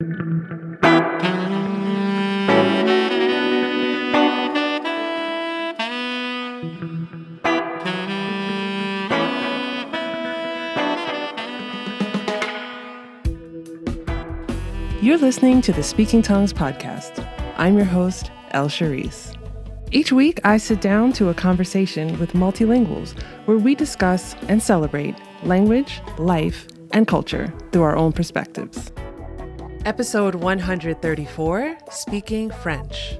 You're listening to the Speaking Tongues podcast. I'm your host, El Charisse. Each week, I sit down to a conversation with multilinguals where we discuss and celebrate language, life, and culture through our own perspectives. Episode 134, Speaking French.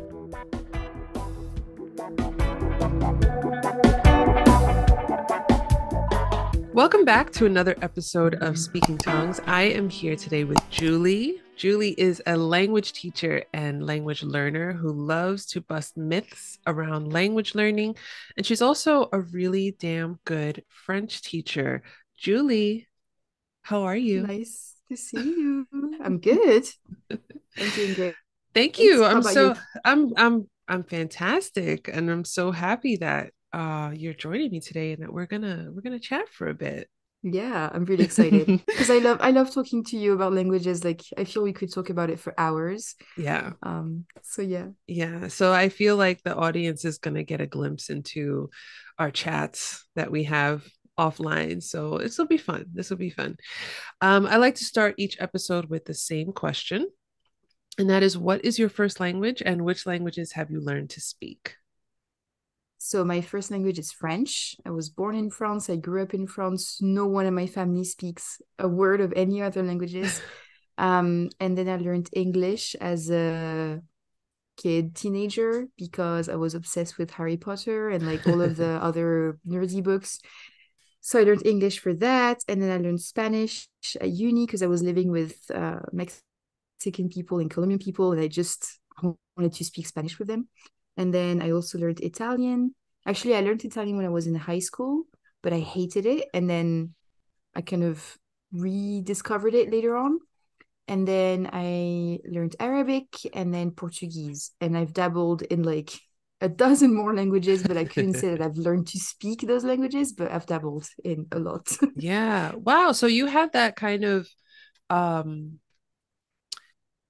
Welcome back to another episode of Speaking Tongues. I am here today with Julie. Julie is a language teacher and language learner who loves to bust myths around language learning. And she's also a really damn good French teacher. Julie, how are you? Nice to see you. I'm good. I'm doing great. Thank you. How about you? I'm fantastic, and I'm so happy that you're joining me today and that we're gonna chat for a bit. Yeah, I'm really excited because I love talking to you about languages. Like I feel we could talk about it for hours. Yeah. So yeah. Yeah. So I feel like the audience is gonna get a glimpse into our chats that we have offline. So this will be fun. This will be fun. I like to start each episode with the same question. And that is, what is your first language and which languages have you learned to speak? So my first language is French. I was born in France. I grew up in France. No one in my family speaks a word of any other languages. And then I learned English as a teenager, because I was obsessed with Harry Potter and like all of the other nerdy books. So I learned English for that. And then I learned Spanish at uni because I was living with Mexican people and Colombian people, and I just wanted to speak Spanish with them. And then I also learned Italian. Actually, I learned Italian when I was in high school, but I hated it. And then I kind of rediscovered it later on. And then I learned Arabic and then Portuguese. And I've dabbled in like a dozen more languages, but I couldn't say that I've learned to speak those languages, but I've dabbled in a lot. Yeah. Wow. So you had that kind of um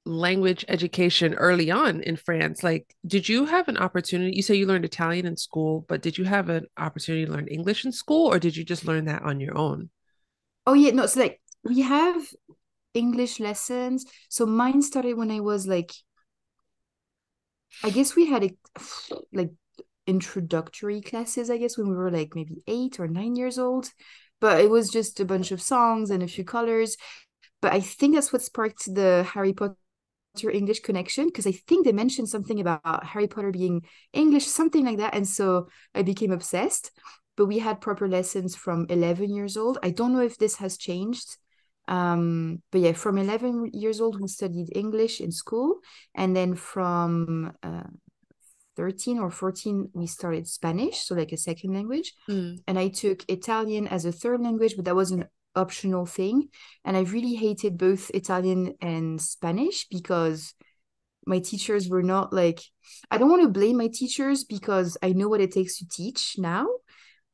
language education early on in France. Like, did you have an opportunity? You say you learned Italian in school, but did you have an opportunity to learn English in school, or did you just learn that on your own? Oh, yeah. No, so like we have English lessons. So mine started when I was like, I guess we had like introductory classes, I guess, when we were like maybe 8 or 9 years old. But it was just a bunch of songs and a few colors. But I think that's what sparked the Harry Potter English connection, because I think they mentioned something about Harry Potter being English, something like that. And so I became obsessed. But we had proper lessons from 11 years old. I don't know if this has changed. But yeah, from 11 years old, we studied English in school. And then from 13 or 14, we started Spanish, so like a second language. Mm. And I took Italian as a third language, but that was an optional thing. And I really hated both Italian and Spanish because my teachers were not like, I don't want to blame my teachers because I know what it takes to teach now.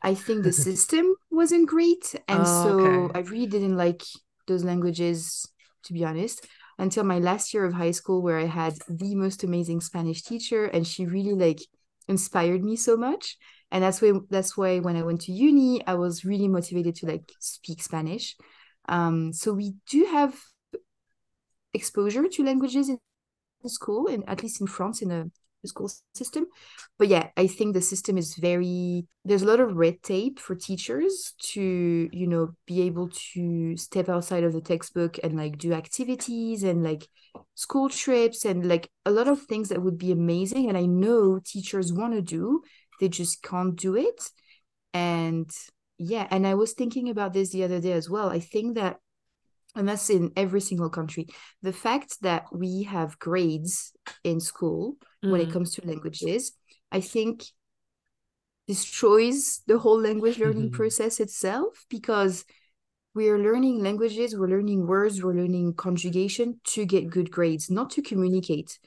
I think the system wasn't great. And Oh, so okay. I really didn't like those languages, to be honest, until my last year of high school, where I had the most amazing Spanish teacher, and she really like inspired me so much. And that's why when I went to uni, I was really motivated to like speak Spanish. So we do have exposure to languages in school, and at least in France, in a school system. But yeah, I think the system is there's a lot of red tape for teachers to, be able to step outside of the textbook and like do activities and like school trips and like a lot of things that would be amazing. And I know teachers want to do, they just can't do it. And yeah, and I was thinking about this the other day as well. I think that, and that's in every single country, the fact that we have grades in school when it Mm. comes to languages, I think destroys the whole language learning process itself, because we are learning languages, we're learning words, we're learning conjugation to get good grades, not to communicate.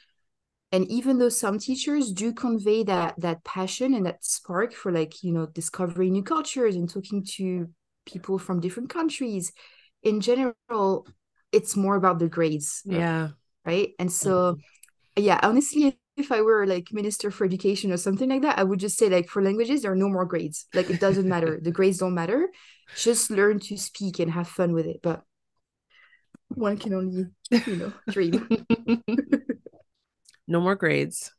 And even though some teachers do convey that passion and that spark for like, discovering new cultures and talking to people from different countries, in general, it's more about the grades, Yeah. right? And so, yeah, honestly, if I were like minister for education or something like that, I would just say like for languages, there are no more grades. Like it doesn't matter. The grades don't matter. Just learn to speak and have fun with it. But one can only, dream. No more grades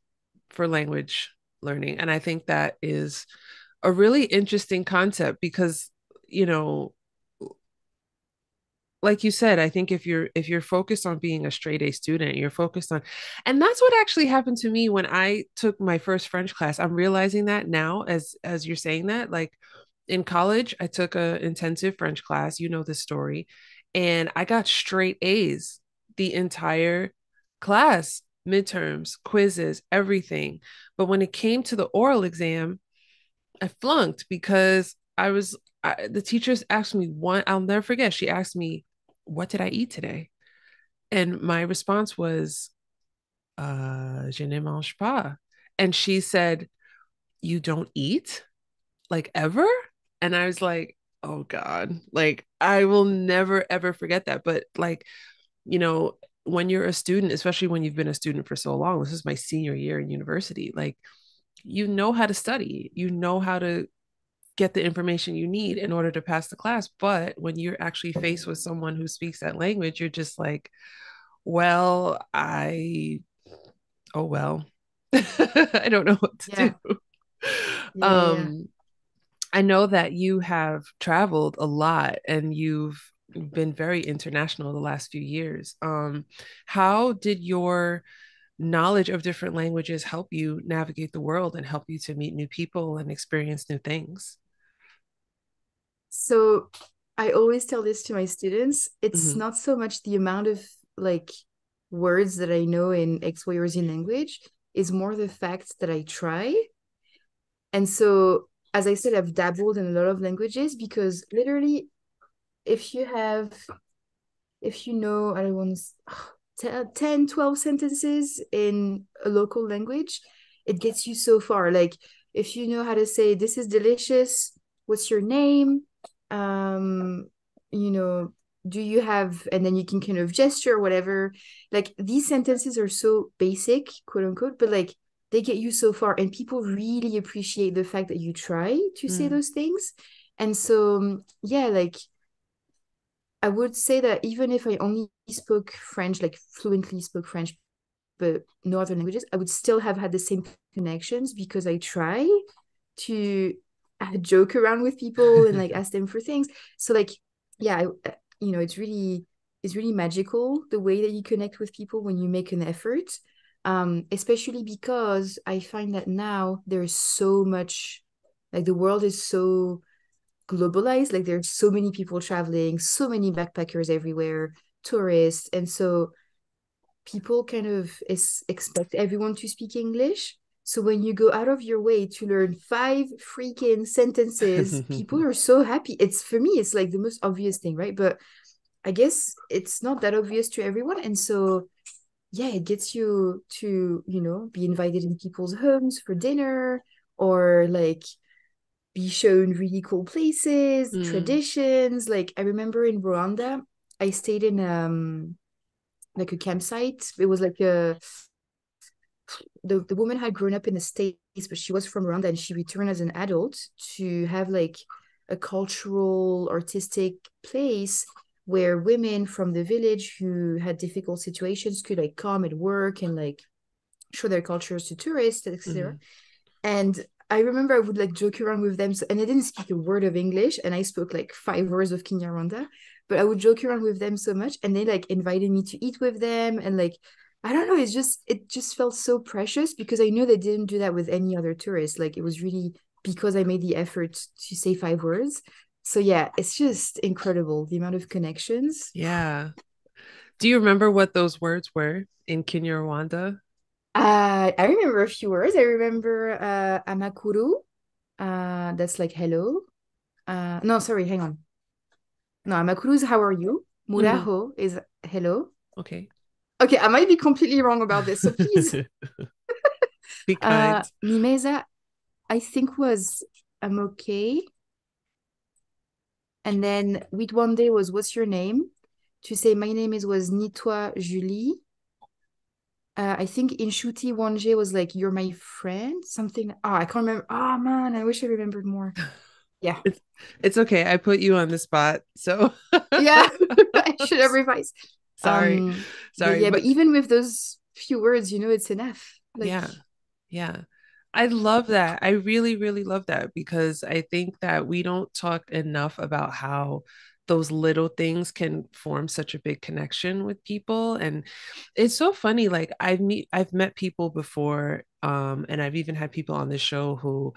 for language learning. And I think that is a really interesting concept because, you know, like you said, I think if you're focused on being a straight A student, you're focused on, and that's what actually happened to me when I took my first French class. I'm realizing that now as you're saying that, like in college, I took a intensive French class, you know the story, and I got straight A's the entire class, midterms, quizzes, everything. But when it came to the oral exam, I flunked because the teachers asked me one, I'll never forget. She asked me, "What did I eat today?" And my response was, Je ne mange pas. And she said, "You don't eat? Like ever?" And I was like, "Oh God, like I will never ever forget that." But like, you know, when you're a student, especially when you've been a student for so long, this is my senior year in university, like, you know how to study, you know how to get the information you need in order to pass the class. But when you're actually faced with someone who speaks that language, you're just like, well, oh, well, I don't know what to Yeah. do. Yeah. Um, I know that you have traveled a lot and you've been very international the last few years. How did your knowledge of different languages help you navigate the world and help you to meet new people and experience new things? So I always tell this to my students. It's Hmm. not so much the amount of like words that I know in X, Y, or Z language, is more the fact that I try. And so, as I said, I've dabbled in a lot of languages because literally, if you have, if you know, I don't want to, 10, 12 sentences in a local language, it gets you so far. Like, if you know how to say, this is delicious, what's your name? Um, you know, do you have, and then you can kind of gesture or whatever. Like, these sentences are so basic, quote unquote, but like, they get you so far. And people really appreciate the fact that you try to say Mm. those things. And so, yeah, like, I would say that even if I only spoke French, like fluently spoke French, but no other languages, I would still have had the same connections because I try to joke around with people and like ask them for things. So like, yeah, it's really magical the way that you connect with people when you make an effort. Especially because I find that now there's so much, like the world is so globalized. Like there's so many people traveling, so many backpackers everywhere, tourists, and so people kind of expect everyone to speak English. So when you go out of your way to learn five freaking sentences, people are so happy. It's for me, it's like the most obvious thing, right? But I guess it's not that obvious to everyone, and so yeah, it gets you to be invited in people's homes for dinner or like be shown really cool places, Mm, traditions. Like I remember in Rwanda, I stayed in like a campsite. It was like the woman had grown up in the States, but she was from Rwanda and she returned as an adult to have like a cultural, artistic place where women from the village who had difficult situations could like come and work and like show their cultures to tourists, etc. mm. And I remember I would like joke around with them. So, and I didn't speak a word of English and I spoke like 5 words of Kinyarwanda, but I would joke around with them so much. And they like invited me to eat with them. And like, I don't know, it just felt so precious because I knew they didn't do that with any other tourist. Like it was really because I made the effort to say 5 words. So yeah, it's just incredible the amount of connections. Yeah. Do you remember what those words were in Kinyarwanda? I remember a few words. I remember amakuru. That's like hello. No, sorry, hang on. No, amakuru is how are you? Hmm. Muraho is hello. Okay. Okay, I might be completely wrong about this, so please. Be kind. Mimeza, I think was I'm okay. And then with one day was what's your name? to say my name is was ni toi Julie. I think in Shuti Wanje was like you're my friend, something. Oh, I can't remember. Oh man, I wish I remembered more. Yeah. It's it's okay. I put you on the spot. So Yeah, I should have revised. sorry. But Sorry, yeah, but but even with those few words, it's enough. Like, yeah. Yeah. I love that. I really, really love that because I think that we don't talk enough about how those little things can form such a big connection with people. And it's so funny. Like I've met people before, and I've even had people on the show who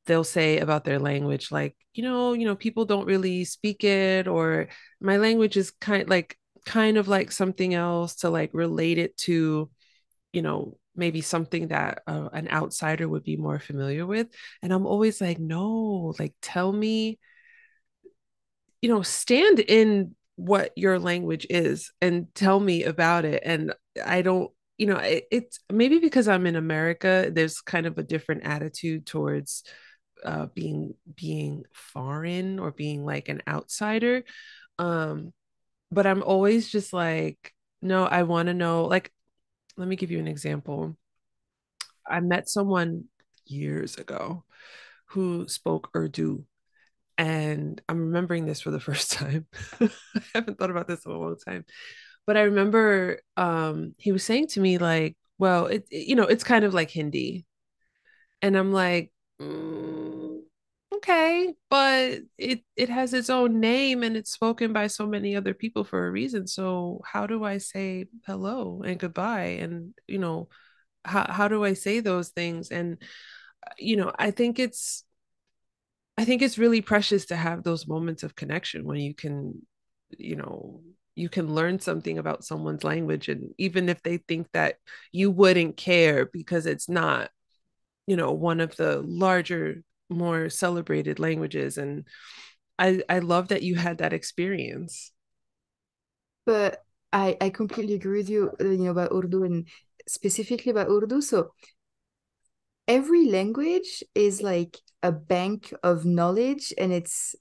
they'll say about their language, like, people don't really speak it, or my language is kind of like something else to like relate it to maybe something that an outsider would be more familiar with. And I'm always like, no, like tell me, stand in what your language is and tell me about it. And I don't, it's maybe because I'm in America, there's kind of a different attitude towards being foreign or being like an outsider. Um, but I'm always just like, no, I want to know, like, let me give you an example. I met someone years ago who spoke Urdu, and I'm remembering this for the first time. I haven't thought about this in a long time, but I remember he was saying to me like, "Well, it's kind of like Hindi," and I'm like, "Okay, but it has its own name and it's spoken by so many other people for a reason. So how do I say hello and goodbye and how do I say those things?" And I think it's really precious to have those moments of connection when you know, you can learn something about someone's language, and even if they think that you wouldn't care because it's not, one of the larger, more celebrated languages. And I love that you had that experience. but I completely agree with you, about Urdu and specifically about Urdu. So every language is like a bank of knowledge, and it's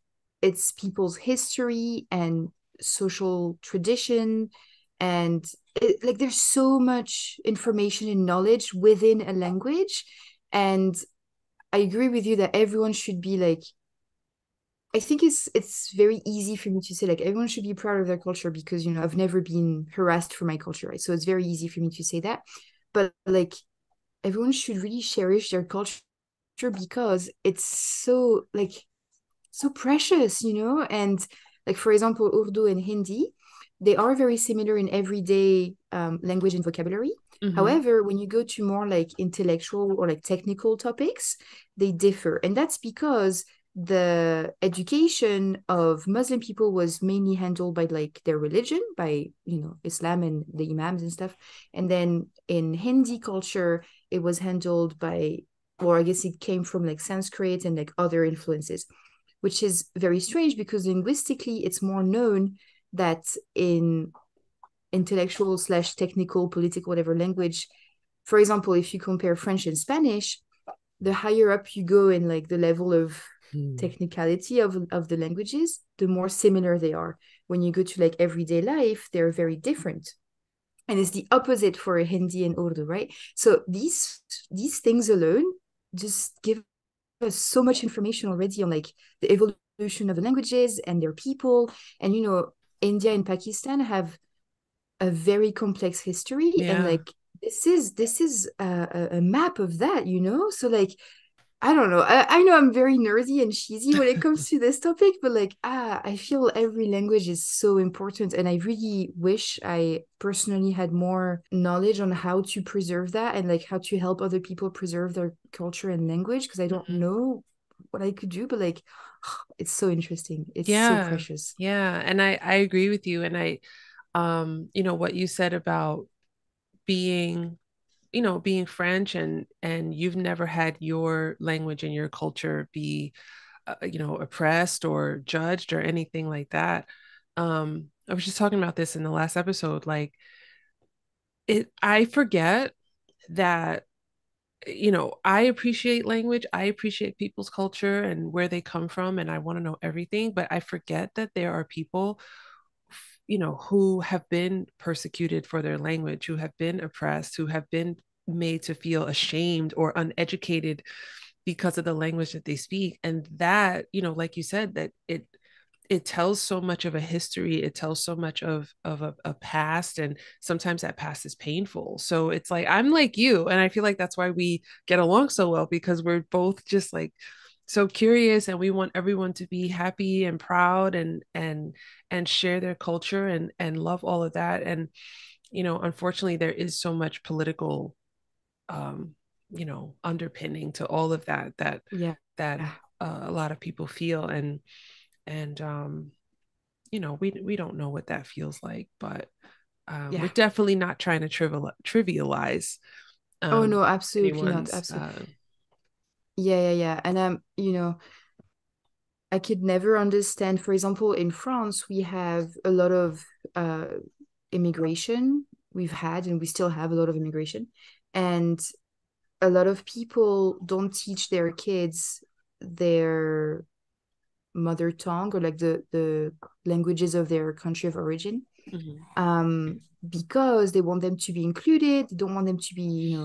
people's history and social tradition, and like there's so much information and knowledge within a language. And I agree with you that everyone should be like, I think it's very easy for me to say like everyone should be proud of their culture because I've never been harassed for my culture, right? So it's very easy for me to say that. But like everyone should really cherish their culture because it's so like so precious, and like for example Urdu and Hindi, they are very similar in everyday language and vocabulary. Hmm. However, when you go to more like intellectual or like technical topics, they differ, and that's because the education of Muslim people was mainly handled by like their religion, by Islam and the imams and stuff. And then in Hindi culture it was handled by, or I guess it came from like Sanskrit and like other influences, which is very strange because linguistically it's more known that in intellectual slash technical, political, whatever language, for example, if you compare French and Spanish, the higher up you go in like the level of Hmm. technicality of the languages, the more similar they are. When you go to like everyday life, they're very different. And it's the opposite for Hindi and Urdu, right? So these things alone just give us so much information already on like the evolution of the languages and their people. And India and Pakistan have a very complex history, and Yeah. like this is a map of that, so like I don't know. I know I'm very nerdy and cheesy when it comes to this topic, but like, I feel every language is so important. And I really wish I personally had more knowledge on how to preserve that and like how to help other people preserve their culture and language, because I don't Mhm. know what I could do, but like, it's so interesting. It's so Yeah. precious. Yeah. And I agree with you. And what you said about being being French, and you've never had your language and your culture be oppressed or judged or anything like that. I was just talking about this in the last episode. Like I forget that I appreciate language, I appreciate people's culture and where they come from, and I want to know everything, but I forget that there are people who have been persecuted for their language, who have been oppressed, who have been made to feel ashamed or uneducated because of the language that they speak. And that, like you said, that it tells so much of a history, it tells so much of a past, and sometimes that past is painful. So it's like I'm like you, and I feel like that's why we get along so well, because we're both just like so curious, and we want everyone to be happy and proud and share their culture and love all of that. And unfortunately there is so much political um underpinning to all of Yeah. that a lot of people feel. And we don't know what that feels like, but we're Yeah. definitely not trying to trivialize Oh no, um absolutely not. anyone's Absolutely. Yeah. And I could never understand. For example, in France, we have a lot of uh immigration. We've had and we still have a lot of immigration. And a lot of people don't teach their kids their mother tongue or like the languages of their country of origin, Mhm. because they want them to be included. They don't want them to be,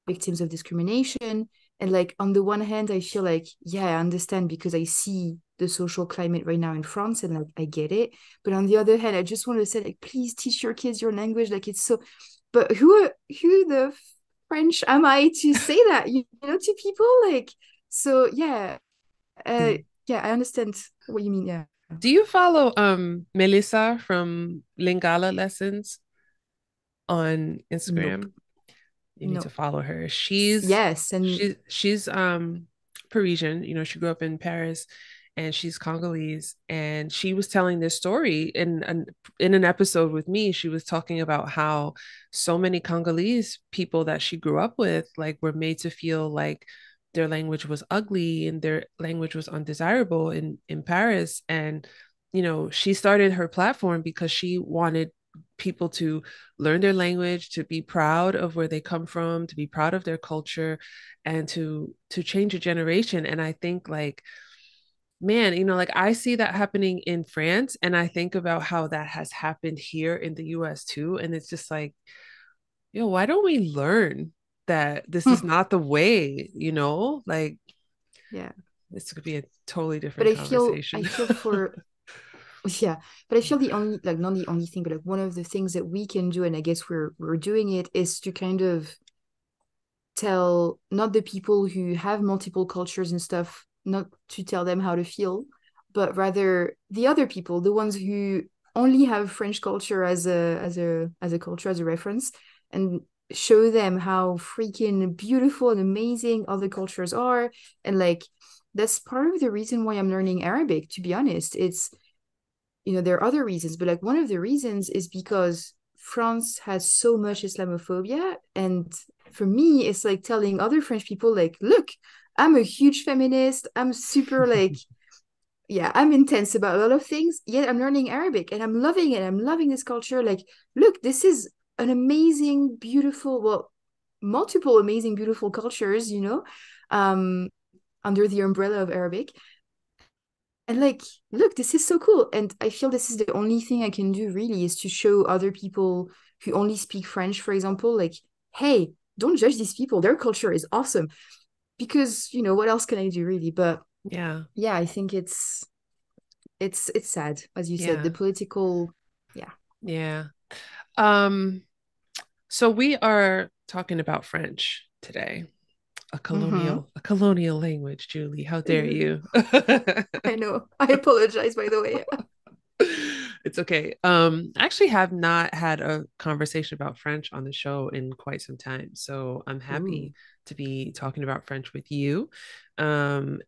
victims of discrimination. And like on the one hand, I feel like, yeah, I understand because I see the social climate right now in France and like I get it. But on the other hand, I just want to say, like, please teach your kids your language. Like it's so, but who the French am I to say that, to people? Like, so yeah, uh Mhm. yeah, I understand what you mean. Yeah. Do you follow Melissa from Lingala Lessons on Nope. Instagram? You need to No. follow her. She's Yes. And she's she's Parisian. She grew up in Paris, and she's Congolese. And she was telling this story in an episode with me. She was talking about how so many Congolese people that she grew up with like were made to feel like their language was ugly and their language was undesirable in Paris. And she started her platform because she wanted people to learn their language, to be proud of where they come from, to be proud of their culture, and to change a generation. And I think like, man, like I see that happening in France, and I think about how that has happened here in the US too. And it's just like, why don't we learn that this is not the way, like yeah. this could be a totally But different I conversation. feel for yeah, but I feel the only, like, not the only thing, but like one of the things that we can do, and I guess we're doing it, is to kind of tell not the people who have multiple cultures and stuff, not to tell them how to feel, but rather the other people, the ones who only have French culture as a culture, as a reference, and show them how freaking beautiful and amazing other cultures are. And like that's part of the reason why I'm learning Arabic, to be honest. It's, there are other reasons, but like one of the reasons is because France has so much Islamophobia. And for me, it's like telling other French people, like, look, I'm a huge feminist. I'm super like, yeah, I'm intense about a lot of things, yet I'm learning Arabic and I'm loving it. I'm loving this culture. Like, look, this is an amazing, beautiful, well, multiple amazing, beautiful cultures, um, under the umbrella of Arabic. And like, look, this is so cool. And I feel this is the only thing I can do really, is to show other people who only speak French, for example, like, hey, don't judge these people. Their culture is awesome. Because, what else can I do really? But Yeah. yeah, I think it's sad, as you said, the Yeah. political, yeah. Yeah. Um, so we are talking about French today, a Mm-hmm. colonial language, Julie. How dare you? I know. I apologize, by the way. It's okay. I actually have not had a conversation about French on the show in quite some time. So I'm Ooh. happy to be talking about French with you. And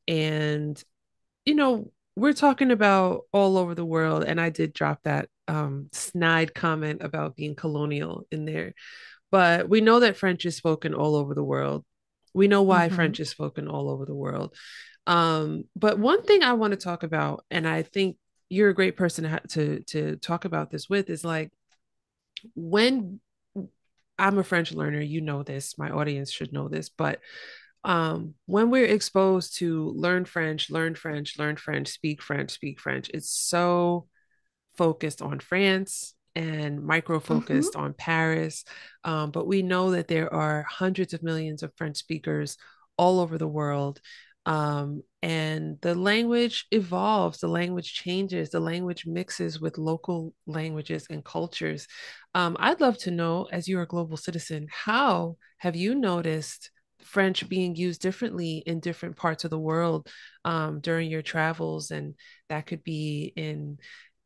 we're talking about all over the world, and I did drop that snide comment about being colonial in there. But we know that French is spoken all over the world. We know why Mm-hmm. French is spoken all over the world. But one thing I want to talk about, and I think you're a great person to talk about this with, is like when I'm a French learner, you know this, my audience should know this, but when we're exposed to learn French, speak French, it's so focused on France and micro Mm-hmm. focused on Paris. But we know that there are hundreds of millions of French speakers all over the world. And the language evolves, the language changes, the language mixes with local languages and cultures. I'd love to know, as you're a global citizen, how have you noticed French being used differently in different parts of the world during your travels? And that could be in,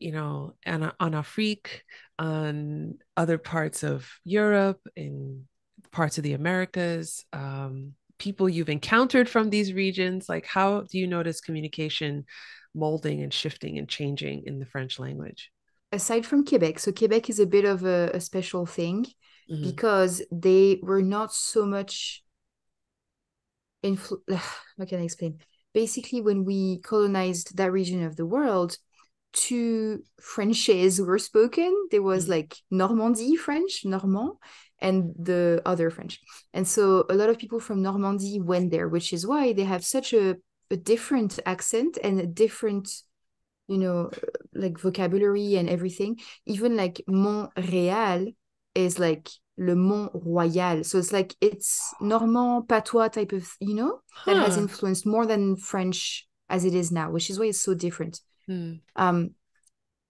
on Afrique, on other parts of Europe, in parts of the Americas, people you've encountered from these regions. Like, how do you notice communication molding and shifting and changing in the French language? Aside from Quebec, so Quebec is a bit of a special thing Mm-hmm. because they were not so much how can I explain? Basically, when we colonized that region of the world, two Frenches were spoken. There was Mm-hmm. like Normandy French, Normand, and the other French. And so a lot of people from Normandy went there, which is why they have such a different accent and a different, you know, like vocabulary and everything. Even like Montréal is like le Mont Royal. So it's like it's Normand patois type of, that has Huh. influenced more than French as it is now, which is why it's so different. Mm. Um,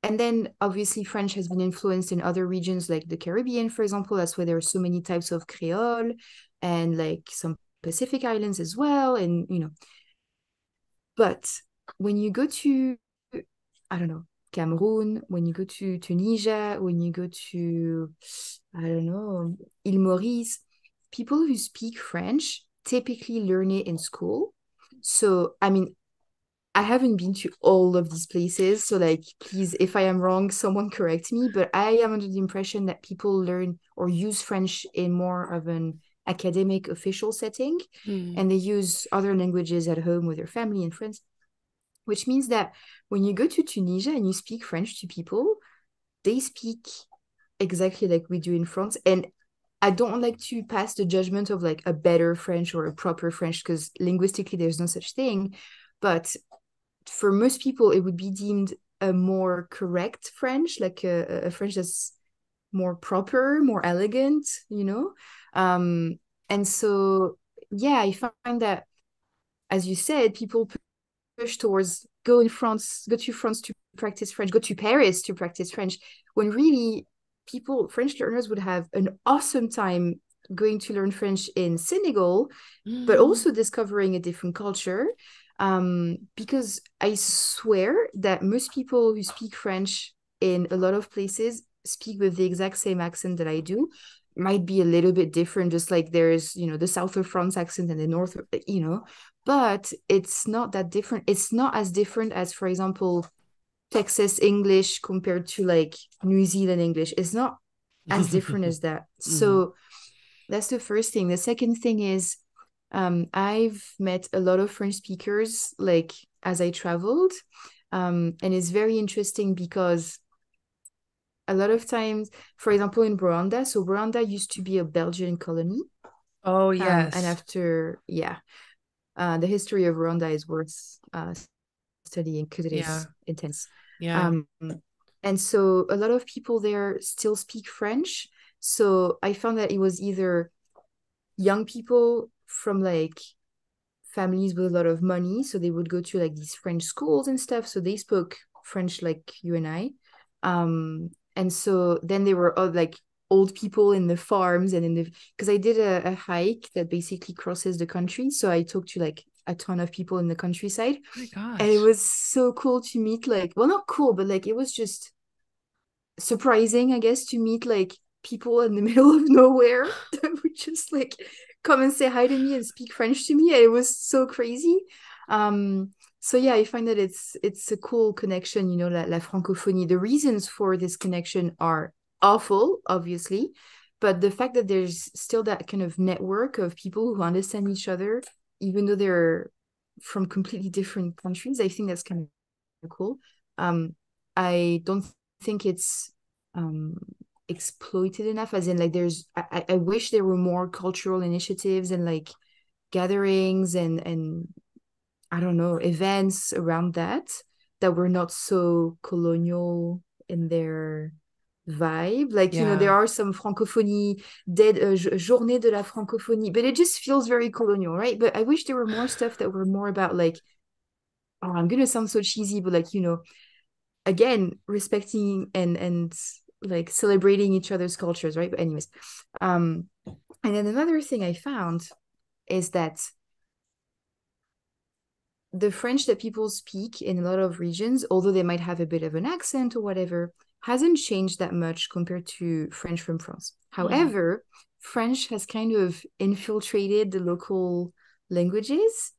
and then obviously French has been influenced in other regions like the Caribbean, for example. That's why there are so many types of Creole and like some Pacific Islands as well. And, but when you go to, I don't know, Cameroon, when you go to Tunisia, when you go to, I don't know, Île Maurice, people who speak French typically learn it in school. So, I mean, I haven't been to all of these places. So, like, please, if I am wrong, someone correct me. But I am under the impression that people learn or use French in more of an academic, official setting. Mm. And they use other languages at home with their family and friends, which means that when you go to Tunisia and you speak French to people, they speak exactly like we do in France. And I don't like to pass the judgment of like a better French or a proper French because linguistically there's no such thing. But for most people, it would be deemed a more correct French, like a French that's more proper, more elegant, you know? Um, and so, yeah, I find that, as you said, people push towards go to France to practice French, go to Paris to practice French, when really French learners would have an awesome time going to learn French in Senegal, but Mm. also discovering a different culture. Because I swear that most people who speak French in a lot of places speak with the exact same accent that I do. Might be a little bit different, just like there's, the south of France accent and the north, but it's not that different. It's not as different as, for example, Texas English compared to like New Zealand English. It's not as different as that. Hmm. So that's the first thing. The second thing is, I've met a lot of French speakers like as I traveled. And it's very interesting because a lot of times, for example, in Rwanda, so Rwanda used to be a Belgian colony. Oh, And yes. after, yeah, the history of Rwanda is worth studying because it Yeah. is intense. Yeah. Um, and so a lot of people there still speak French. So I found that it was either young people from like families with a lot of money. So they would go to like these French schools and stuff. So they spoke French like you and I. And so then there were like old people in the farms and in the, because I did a hike that basically crosses the country. So I talked to like a ton of people in the countryside. My And it gosh. was so cool to meet like, well, not cool, but like it was just surprising, I guess, to meet like people in the middle of nowhere that would just like come and say hi to me and speak French to me. And it was so crazy. So yeah, I find that it's a cool connection, la francophonie. The reasons for this connection are awful, obviously, but the fact that there's still that kind of network of people who understand each other, even though they're from completely different countries, I think that's kind of cool. Um, I don't think it's um exploited enough, as in like I wish there were more cultural initiatives and like gatherings and I don't know, events around that were not so colonial in their vibe. Like, there Yeah. are some francophonie, journée de la francophonie, but it just feels very colonial, right? But I wish there were more stuff that were more about like, oh, I'm gonna sound so cheesy, but like, again, respecting and like celebrating each other's cultures, right? But anyways, and then another thing I found is that the French that people speak in a lot of regions, although they might have a bit of an accent or whatever, hasn't changed that much compared to French from France. Mm. However, French has kind of infiltrated the local languages.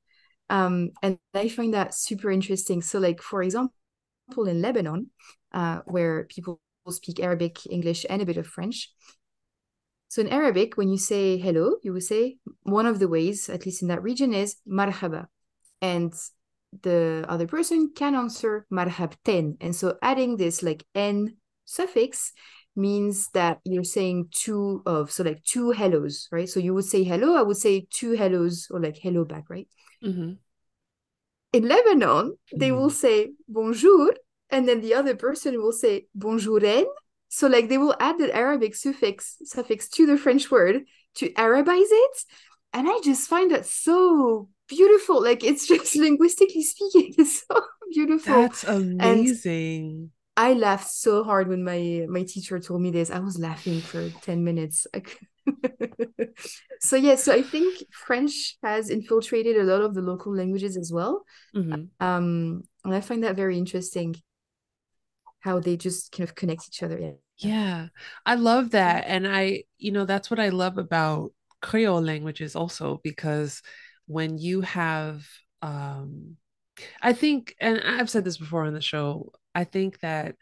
And I find that super interesting. So, like, for example, in Lebanon, where people speak Arabic, English, and a bit of French. So in Arabic, when you say hello, you will say one of the ways, at least in that region, is marhaba. And the other person can answer marhabten. And so adding this like n suffix means that you're saying two of, so like two hellos, right? So you would say hello, I would say two hellos or like hello back, right? Hmm. In Lebanon, they will Mm. say bonjour, and then the other person will say bonjouren. So like they will add the Arabic suffix to the French word to Arabize it. And I just find that so beautiful. Like it's just linguistically speaking, it's so beautiful. That's And amazing. I laughed so hard when my teacher told me this. I was laughing for 10 minutes. So yeah, so I think French has infiltrated a lot of the local languages as well. Hmm. And I find that very interesting how they just kind of connect each other. Yeah. Yeah, I love that. And that's what I love about Creole languages also, because when you have, I think, and I've said this before on the show, I think that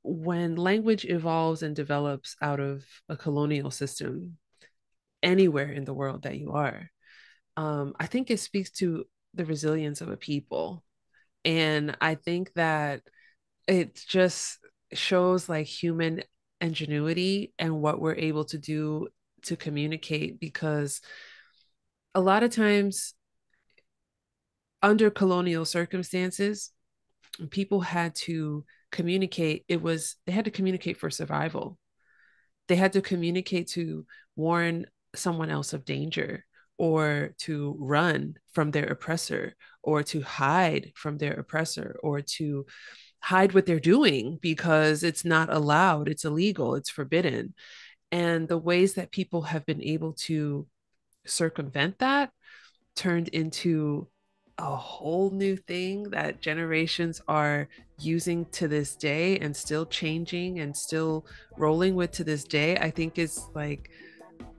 when language evolves and develops out of a colonial system, anywhere in the world that you are, I think it speaks to the resilience of a people. And I think that it just shows like human ingenuity and what we're able to do to communicate, because a lot of times under colonial circumstances people had to communicate. They had to communicate for survival. They had to communicate to warn someone else of danger, or to run from their oppressor, or to hide from their oppressor, or to hide what they're doing because it's not allowed, it's illegal, it's forbidden. And the ways that people have been able to circumvent that turned into a whole new thing that generations are using to this day and still changing and still rolling with to this day. I think is like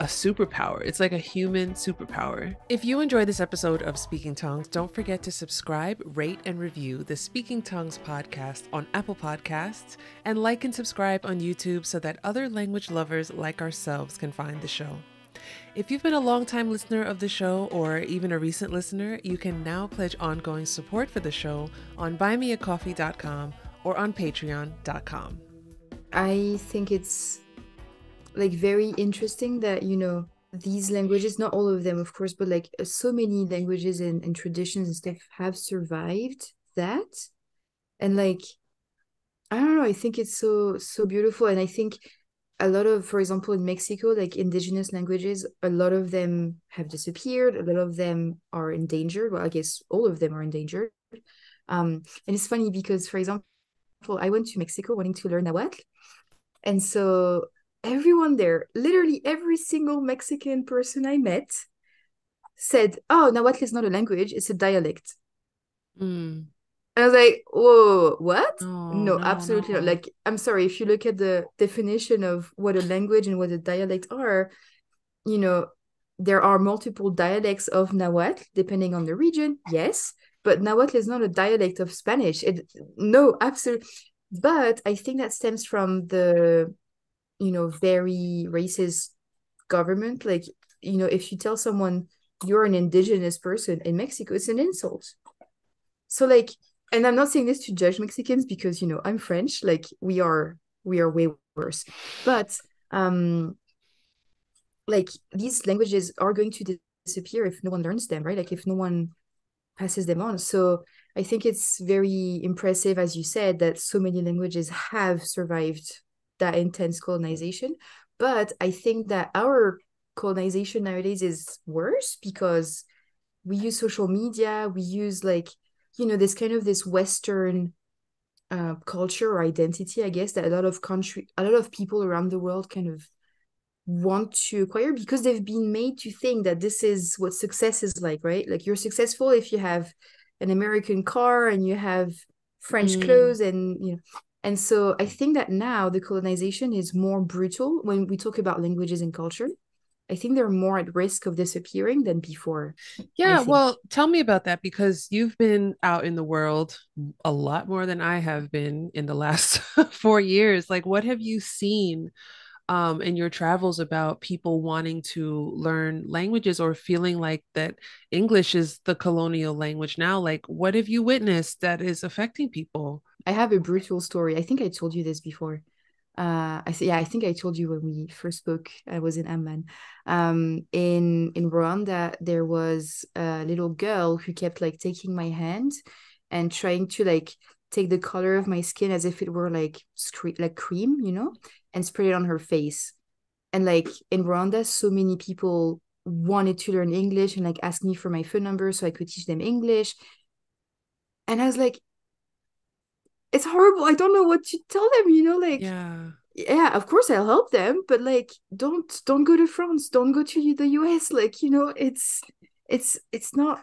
a superpower. It's like a human superpower. If you enjoyed this episode of Speaking Tongues, don't forget to subscribe, rate, and review the Speaking Tongues podcast on Apple Podcasts, and like and subscribe on YouTube so that other language lovers like ourselves can find the show. If you've been a longtime listener of the show or even a recent listener, you can now pledge ongoing support for the show on buymeacoffee.com or on patreon.com. I think it's like very interesting that, these languages, not all of them, of course, but like so many languages and traditions and stuff have survived that. And like, I don't know, I think it's so, so beautiful. And I think a lot of, for example, in Mexico, like indigenous languages, a lot of them have disappeared. A lot of them are endangered. Well, I guess all of them are endangered. And it's funny because, for example, I went to Mexico wanting to learn Nahuatl. And so everyone there, literally every single Mexican person I met said, oh, Nahuatl is not a language, it's a dialect. Mm. And I was like, whoa, what? No, No, no, absolutely not. no. Like, I'm sorry, if you look at the definition of what a language and what a dialect are, you know, there are multiple dialects of Nahuatl depending on the region, yes, but Nahuatl is not a dialect of Spanish. No, absolutely. But I think that stems from the, very racist government. Like, if you tell someone you're an indigenous person in Mexico, it's an insult. So like, and I'm not saying this to judge Mexicans because, I'm French, like we are way worse. But like these languages are going to disappear if no one learns them, right? Like if no one passes them on. So I think it's very impressive, as you said, that so many languages have survived that intense colonization. But I think that our colonization nowadays is worse because we use social media, we use like, this kind of this Western culture or identity, I guess, that a lot of people around the world kind of want to acquire because they've been made to think that this is what success is like, right? Like you're successful if you have an American car and you have French Mm. clothes and so I think that now the colonization is more brutal when we talk about languages and culture. I think they're more at risk of disappearing than before, I Yeah, think. well, tell me about that because you've been out in the world a lot more than I have been in the last 4 years. Like, what have you seen in your travels about people wanting to learn languages or feeling like that English is the colonial language now? Like, what have you witnessed that is affecting people? I have a brutal story. I think I told you this before. I think I told you when we first spoke. I was in Amman. In Rwanda, there was a little girl who kept like taking my hand and trying to like take the color of my skin as if it were like cream, and spread it on her face. And like in Rwanda, so many people wanted to learn English and like asked me for my phone number so I could teach them English. And I was like, it's horrible. I don't know what to tell them, like Yeah. yeah, of course I'll help them, but like don't go to France, don't go to the US. Like, it's not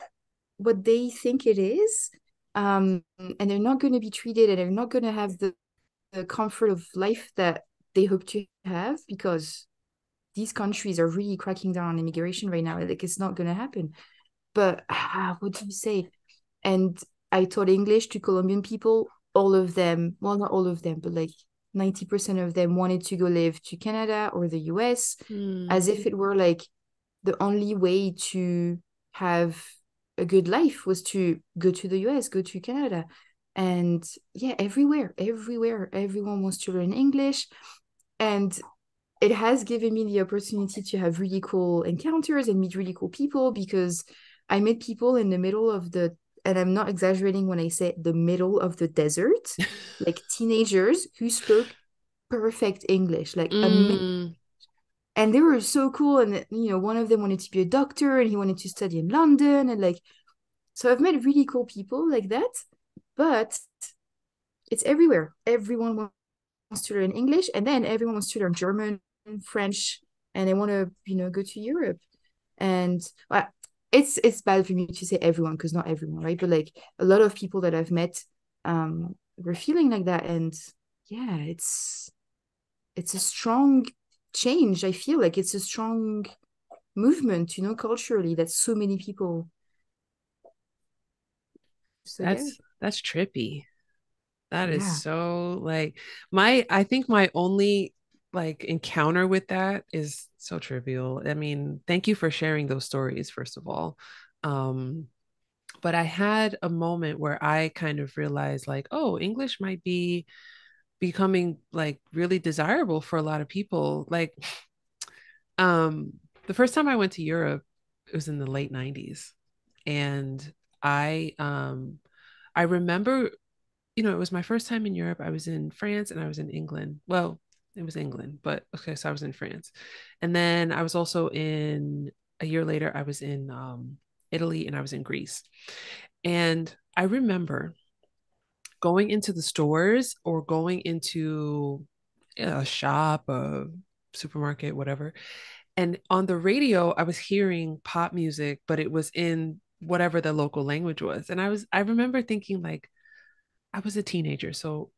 what they think it is. And they're not going to be treated and they're not going to have the comfort of life that they hope to have because these countries are really cracking down on immigration right now. Like it's not going to happen. But what do you say? And I taught English to Colombian people. All of them, well, not all of them, but like 90% of them wanted to go live to Canada or the US Hmm. as if it were like the only way to have a good life was to go to the US, go to Canada. And yeah, everywhere, everyone wants to learn English. And it has given me the opportunity to have really cool encounters and meet really cool people because I met people in the middle of and I'm not exaggerating when I say the middle of the desert, like teenagers who spoke perfect English, like amazing. Mm. And they were so cool. And, one of them wanted to be a doctor and he wanted to study in London. And like, so I've met really cool people like that, but it's everywhere. Everyone wants to learn English, and then everyone wants to learn German, French, and they want to, go to Europe. And it's bad for me to say everyone because not everyone, right? But like a lot of people that I've met, were feeling like that, and yeah, it's a strong change. I feel like it's a strong movement, culturally that so many people. So yeah, That's trippy. That is yeah. so like I think my only like encounter with that is so trivial. I mean, thank you for sharing those stories, first of all. Um, but I had a moment where I kind of realized like, oh, English might be becoming like really desirable for a lot of people. Like, um, the first time I went to Europe, it was in the late 90s. And I um I remember it was my first time in Europe. I was in France and I was in England. Well, it was England, but okay, so I was in France. And then I was also a year later, I was in Italy and I was in Greece. And I remember going into the stores or going into a shop, a supermarket, whatever. And on the radio, I was hearing pop music, but it was in whatever the local language was. And I remember thinking like, I was a teenager, so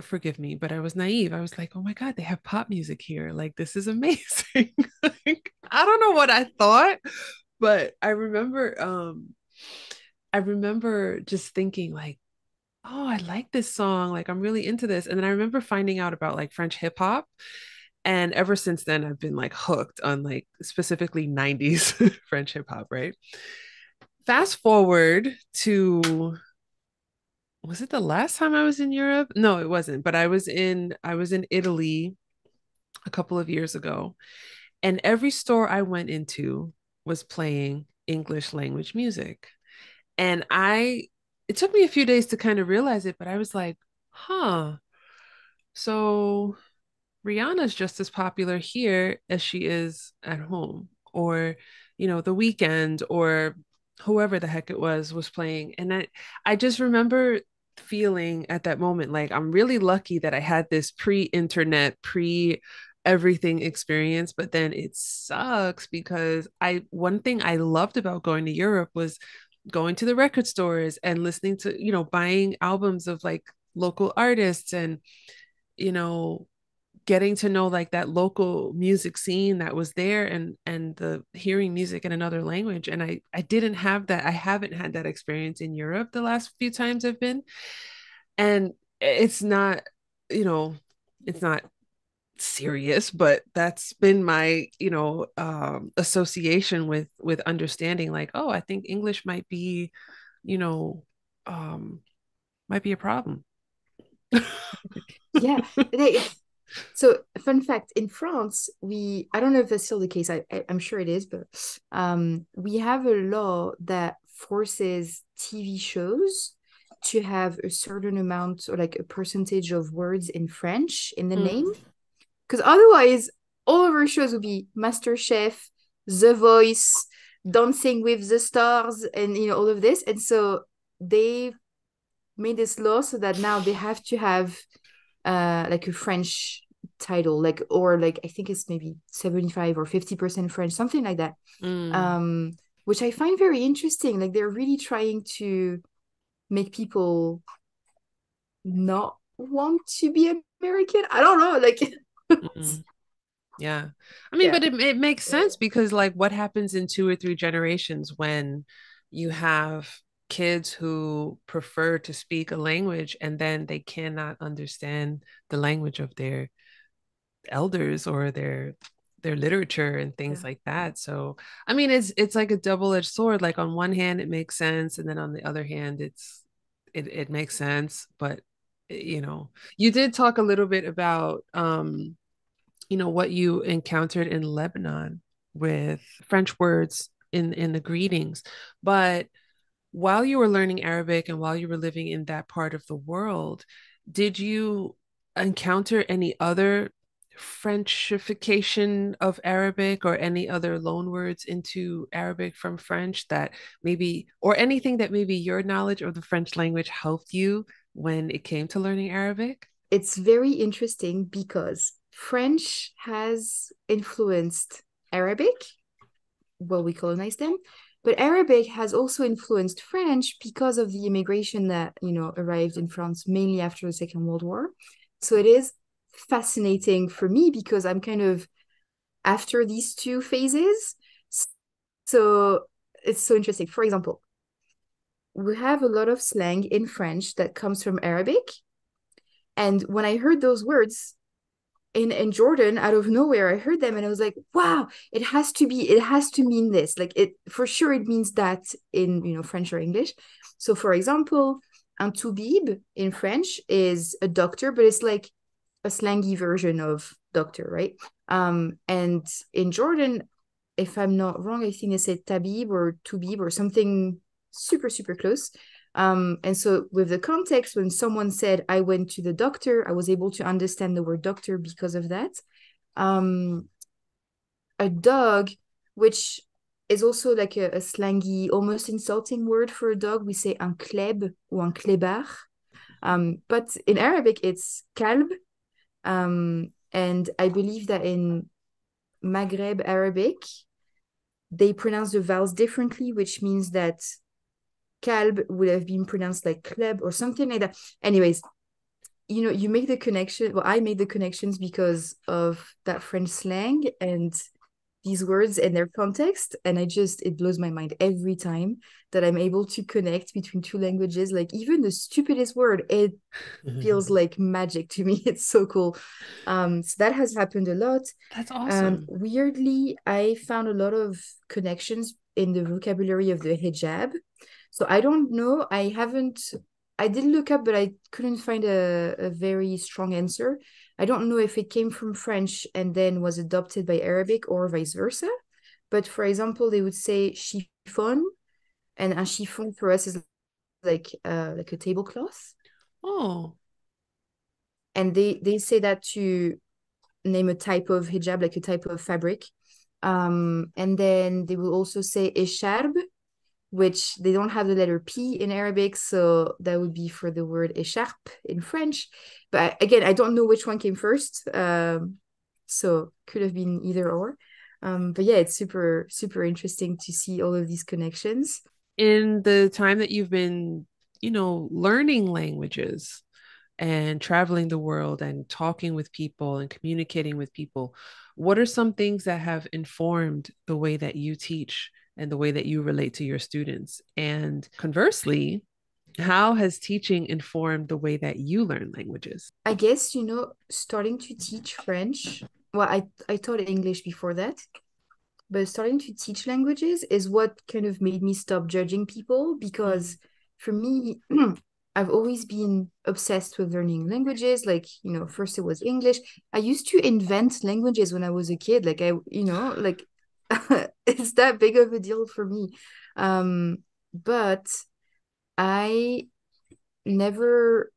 forgive me, but I was naive. I was like, "Oh my God, they have pop music here! Like, this is amazing!" Like, I don't know what I thought, but I remember just thinking like, "Oh, I like this song. Like, I'm really into this." And then I remember finding out about like French hip hop, and ever since then, I've been like hooked on like specifically '90s French hip hop. Right. Fast forward to was it the last time I was in Europe? No, it wasn't, but I was in Italy a couple of years ago, and every store I went into was playing English language music. And it took me a few days to kind of realize it, but I was like, huh, so Rihanna's just as popular here as she is at home, or, The Weekend, or whoever the heck it was playing. And I just remember feeling at that moment like I'm really lucky that I had this pre-internet, pre-everything experience, but then it sucks because one thing I loved about going to Europe was going to the record stores and listening to, buying albums of like local artists and, you know, getting to know like that local music scene that was there and the hearing music in another language. And I didn't have that. I haven't had that experience in Europe the last few times I've been. And it's not, you know, it's not serious, but that's been my, association with understanding like, oh, I think English might be, you know, um might be a problem. Yeah. So, fun fact, in France, I don't know if that's still the case. I'm sure it is, but we have a law that forces TV shows to have a certain amount or like a percentage of words in French in the name. Mm, Because otherwise, all of our shows would be Master Chef, The Voice, Dancing with the Stars, and all of this. And so they made this law so that now they have to have like a French title, like or like I think it's maybe 75 or 50% French, something like that. mm, Um, which I find very interesting. Like they're really trying to make people not want to be American. I don't know, like mm. Yeah. I mean, yeah. but it makes sense because, like, what happens in 2 or 3 generations when you have kids who prefer to speak a language and then they cannot understand the language of their elders or their literature and things Yeah. like that. So, I mean, it's like a double-edged sword. Like on one hand, it makes sense, and then on the other hand, it makes sense, but you did talk a little bit about what you encountered in Lebanon with French words in the greetings. But while you were learning Arabic and while you were living in that part of the world, did you encounter any other Frenchification of Arabic or any other loan words into Arabic from French that maybe, or anything that maybe your knowledge of the French language helped you when it came to learning Arabic? It's very interesting because French has influenced Arabic. Well, we colonized them, but Arabic has also influenced French because of the immigration that, arrived in France mainly after the Second World War. So it is fascinating for me because I'm kind of after these two phases. So it's so interesting. For example, we have a lot of slang in French that comes from Arabic. And when I heard those words, in Jordan, out of nowhere, I heard them and I was like, wow, it has to mean this. Like it for sure it means that in French or English. So for example, un toubib in French is a doctor, but it's like a slangy version of doctor, right? And in Jordan, if I'm not wrong, I think they said tabib or toubib or something super, super close. And so with the context, when someone said I went to the doctor, I was able to understand the word doctor because of that. Um, a dog, which is also like a slangy, almost insulting word for a dog. We say un kleb or un klebard. But in Arabic, it's kalb. And I believe that in Maghreb Arabic, they pronounce the vowels differently, which means that kalb would have been pronounced like kleb or something like that. Anyways, you make the connection. Well, I made the connections because of that French slang and these words and their context. And it blows my mind every time that I'm able to connect between two languages. Like even the stupidest word, it feels like magic to me. It's so cool. So that has happened a lot. That's awesome. Weirdly, I found a lot of connections in the vocabulary of the hijab. So I don't know. I did look up, but I couldn't find a very strong answer. I don't know if it came from French and then was adopted by Arabic or vice versa. But for example, they would say chiffon, And un chiffon for us is like a tablecloth. Oh, And they say that to name a type of hijab, like a type of fabric. And then they will also say écharpe, which they don't have the letter P in Arabic, so that would be for the word écharpe in French. But again, I don't know which one came first. So could have been either or. But yeah, it's super, super interesting to see all of these connections. in the time that you've been, learning languages and traveling the world and talking with people and communicating with people, what are some things that have informed the way that you teach and the way that you relate to your students? And conversely, how has teaching informed the way that you learn languages? I guess, starting to teach French, well, I taught English before that, but starting to teach languages is what kind of made me stop judging people Mm, because for me, I've always been obsessed with learning languages. Like, first it was English. I used to invent languages when I was a kid. Like it's that big of a deal for me. But I never,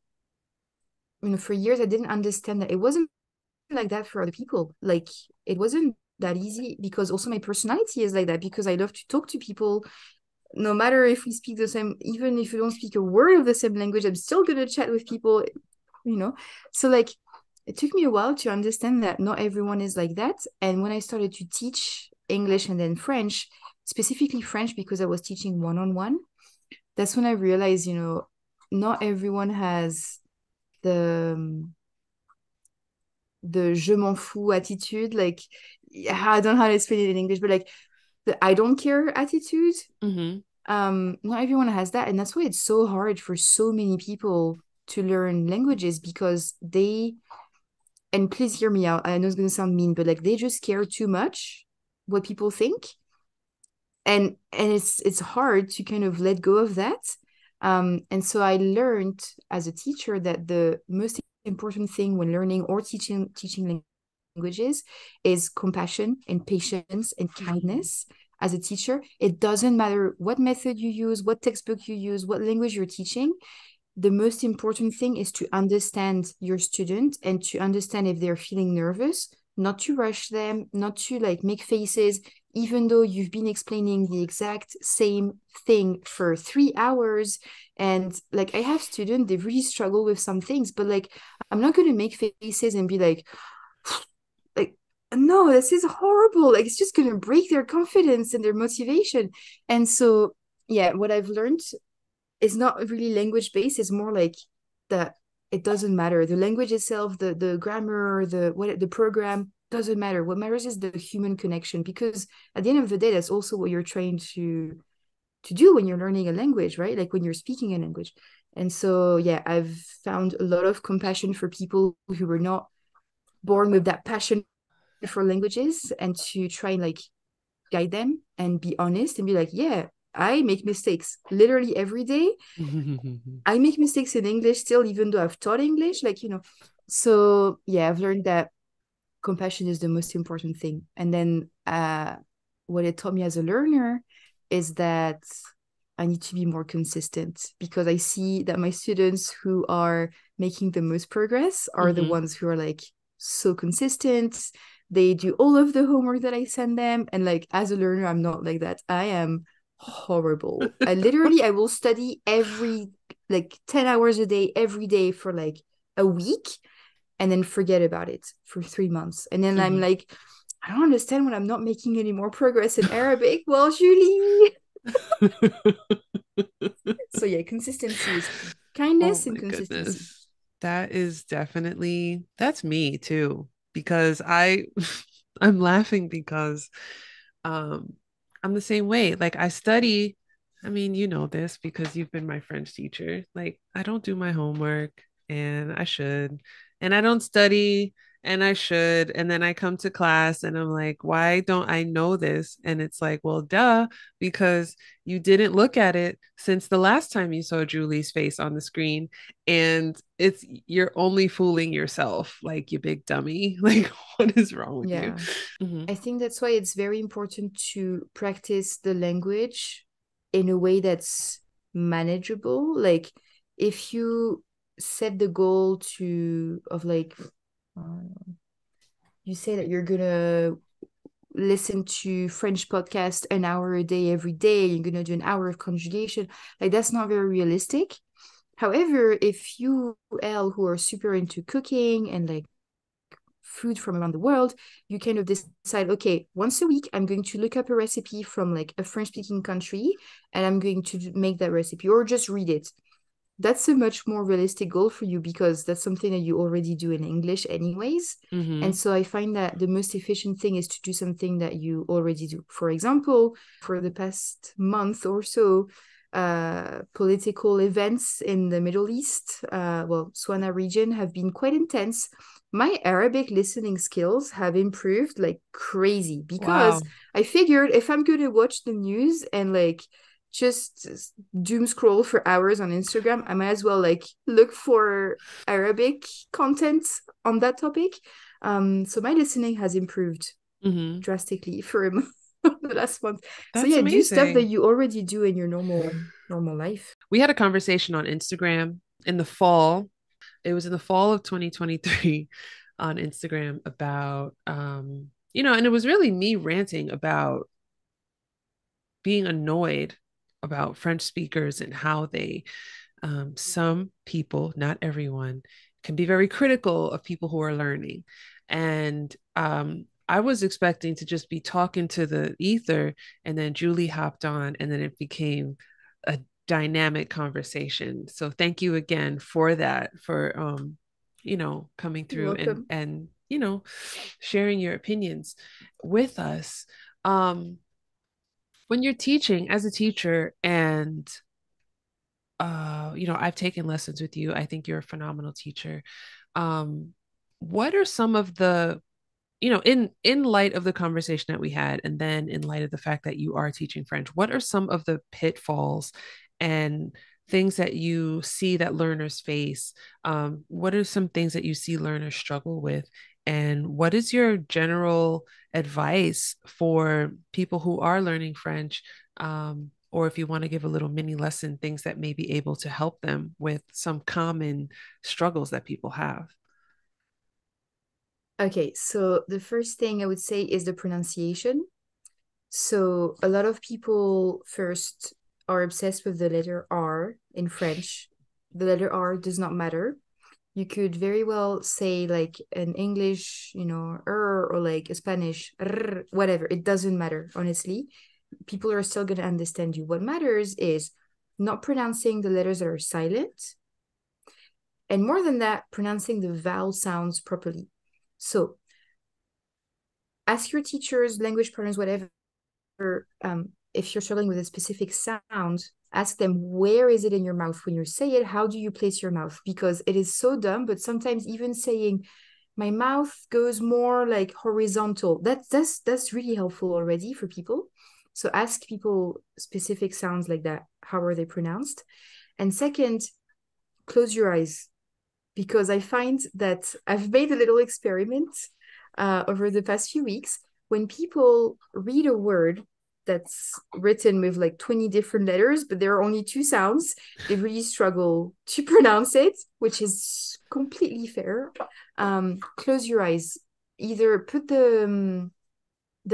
for years, I didn't understand that it wasn't like that for other people. Like, it wasn't that easy because also my personality is like that because I love to talk to people no matter if we speak the same, even if we don't speak a word of the same language, I'm still gonna chat with people, you know. So like it took me a while to understand that not everyone is like that. And when I started to teach English and then French, specifically French because I was teaching one-on-one, that's when I realized, not everyone has the the je m'en fous attitude. Like I don't know how to explain it in English, but like the I don't care attitude. mm-hmm. Not everyone has that, and that's why it's so hard for so many people to learn languages because they, and please hear me out, I know it's going to sound mean, but like they just care too much what people think, and it's hard to kind of let go of that. And so I learned as a teacher that the most important thing when learning or teaching languages is compassion and patience and Mm-hmm. kindness. As a teacher, it doesn't matter what method you use, what textbook you use, what language you're teaching. The most important thing is to understand your student and to understand if they're feeling nervous, not to rush them, not to like make faces, even though you've been explaining the exact same thing for 3 hours. And like I have students, they really struggle with some things, but like I'm not going to make faces and be like, no, this is horrible. Like it's just going to break their confidence and their motivation. And so, yeah, what I've learned is not really language based. It's more like that it doesn't matter. The language itself, the grammar, the program doesn't matter. What matters is the human connection because at the end of the day, that's also what you're trying to do when you're learning a language, right? Like when you're speaking a language. And so, yeah, I've found a lot of compassion for people who were not born with that passion for languages and to try and like guide them and be honest and be like, yeah, I make mistakes literally every day. I make mistakes in English still, even though I've taught English, so yeah, I've learned that compassion is the most important thing. And then what it taught me as a learner is that I need to be more consistent because I see that my students who are making the most progress are the Mm-hmm. ones who are like so consistent. They do all of the homework that I send them. And like as a learner, I'm not like that. I am horrible. I will study every like 10 hours a day, every day for like a week and then forget about it for 3 months. And then I'm Mm-hmm. like, I don't understand when I'm not making any more progress in Arabic. Well, Julie. So yeah, consistency is key. Oh Kindness and my consistency. goodness. That's me too, because I'm laughing because um I'm the same way. Like I study, I mean, you know this because you've been my French teacher. Like I don't do my homework and I should, and I don't study and I should, and then I come to class and I'm like, why don't I know this? And it's like, well, duh, because you didn't look at it since the last time you saw Julie's face on the screen, and it's you're only fooling yourself, like you big dummy. Like what is wrong with you? Yeah. Mhm. I think that's why it's very important to practice the language in a way that's manageable. Like if you set the goal to of like you say that you're gonna listen to French podcast an hour a day every day, you're gonna do an hour of conjugation, like that's not very realistic. However, if you L who are super into cooking and like food from around the world, you kind of decide, okay, once a week, I'm going to look up a recipe from like a French speaking country and I'm going to make that recipe or just read it. That's a much more realistic goal for you because that's something that you already do in English anyways. And Mm-hmm. so I find that the most efficient thing is to do something that you already do. For example, for the past month or so, political events in the Middle East, well, Swana region have been quite intense. My Arabic listening skills have improved like crazy because Wow. I figured if I'm going to watch the news and like just doom scroll for hours on Instagram, I might as well like look for Arabic content on that topic. So my listening has improved Mm-hmm. drastically for the last month. So That's yeah, do stuff that amazing. you already do in your normal life. We had a conversation on Instagram in the fall. It was in the fall of 2023 on Instagram about, and it was really me ranting about being annoyed about French speakers and how they, some people, not everyone, can be very critical of people who are learning. And I was expecting to just be talking to the ether, and then Julie hopped on, and then it became a dynamic conversation. So thank you again for that, for coming You're through welcome. and sharing your opinions with us. Um, when you're teaching as a teacher and I've taken lessons with you. I think you're a phenomenal teacher. Um, what are some of the, in light of the conversation that we had, and then in light of the fact that you are teaching French, what are some of the pitfalls and things that you see that learners face? What are some things that you see learners struggle with? And what is your general advice for people who are learning French? Or if you want to give a little mini lesson, things that may be able to help them with some common struggles that people have. Okay, so the first thing I would say is the pronunciation. So a lot of people first are obsessed with the letter R in French. The letter R does not matter. You could very well say like an English, or like a Spanish, whatever. It doesn't matter, honestly. People are still going to understand you. What matters is not pronouncing the letters that are silent. And more than that, pronouncing the vowel sounds properly. So ask your teachers, language partners, whatever, if you're struggling with a specific sound, ask them where is it in your mouth when you say it? How do you place your mouth? Because it is so dumb, but sometimes even saying my mouth goes more like horizontal, that's really helpful already for people. So ask people specific sounds like that. How are they pronounced? And second, close your eyes because I find that I've made a little experiment over the past few weeks. When people read a word that's written with like 20 different letters, but there are only two sounds, they really struggle to pronounce it, which is completely fair. Close your eyes. Either put the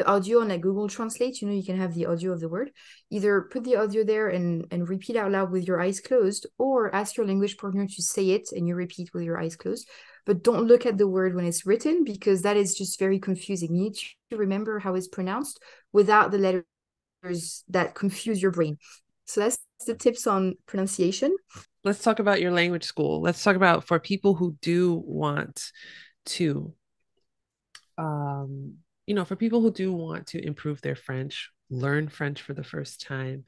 audio on like Google Translate, you can have the audio of the word. Either put the audio there and repeat out loud with your eyes closed, or ask your language partner to say it and you repeat with your eyes closed. But don't look at the word when it's written because that is just very confusing. You need to remember how it's pronounced without the letters that confuse your brain. So that's the tips on pronunciation. Let's talk about your language school. Let's talk about for people who do want to, um, for people who do want to improve their French, learn French for the first time,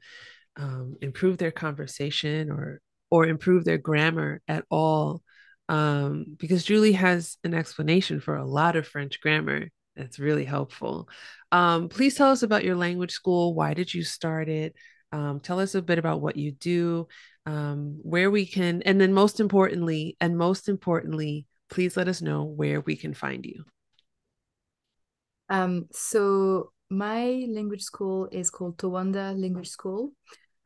improve their conversation or improve their grammar at all. Because Julie has an explanation for a lot of French grammar that's really helpful. Please tell us about your language school. Why did you start it? Tell us a bit about what you do, where we can, and then most importantly, please let us know where we can find you. So my language school is called Towanda Language School.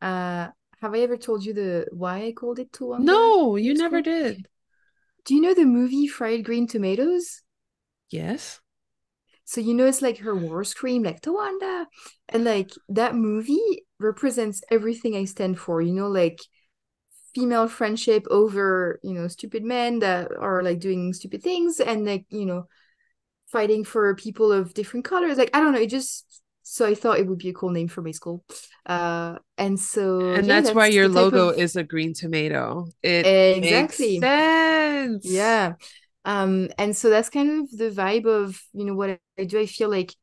Uh, have I ever told you the why I called it Towanda No, you Language never School? did. Do you know the movie Fried Green Tomatoes? Yes. So you know it's like her war scream, like Towanda. And like that movie represents everything I stand for, like female friendship over, stupid men that are like doing stupid things and like, fighting for people of different colors. Like, I don't know, it just so I thought it would be a cool name for my school. And so And yeah, that's why that's your the type logo of is a green tomato. It makes exactly. sense. Yeah. And so that's kind of the vibe of, what I do. I feel like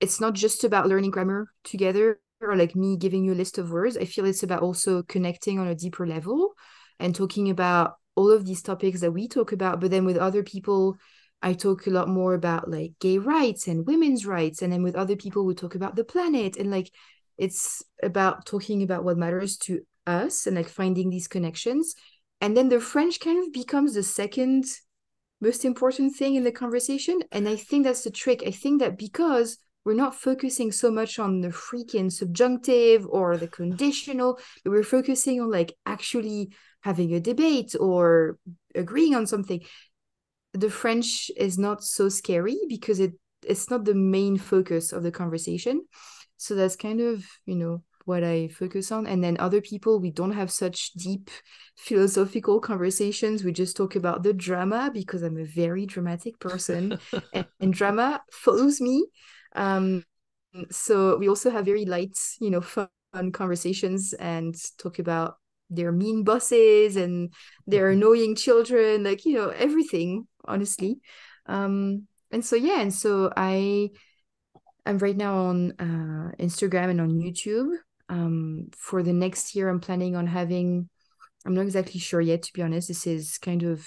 it's not just about learning grammar together or like me giving you a list of words. I feel it's about also connecting on a deeper level and talking about all of these topics that we talk about. But then with other people, I talk a lot more about like gay rights and women's rights. And then with other people, we talk about the planet. And like it's about talking about what matters to us and like finding these connections. And then the French kind of becomes the second most important thing in the conversation. And I think that's the trick. I think that because we're not focusing so much on the freaking subjunctive or the conditional, but we're focusing on like actually having a debate or agreeing on something. The French is not so scary because it's not the main focus of the conversation. So that's kind of, what I focus on. And then other people, we don't have such deep philosophical conversations. We just talk about the drama because I'm a very dramatic person and drama follows me. Um, so we also have very light, fun conversations and talk about their mean bosses and their annoying children, like, everything, honestly. And so yeah, and so I'm right now on Instagram and on YouTube. For the next year, I'm planning on having, I'm not exactly sure yet, to be honest. This is kind of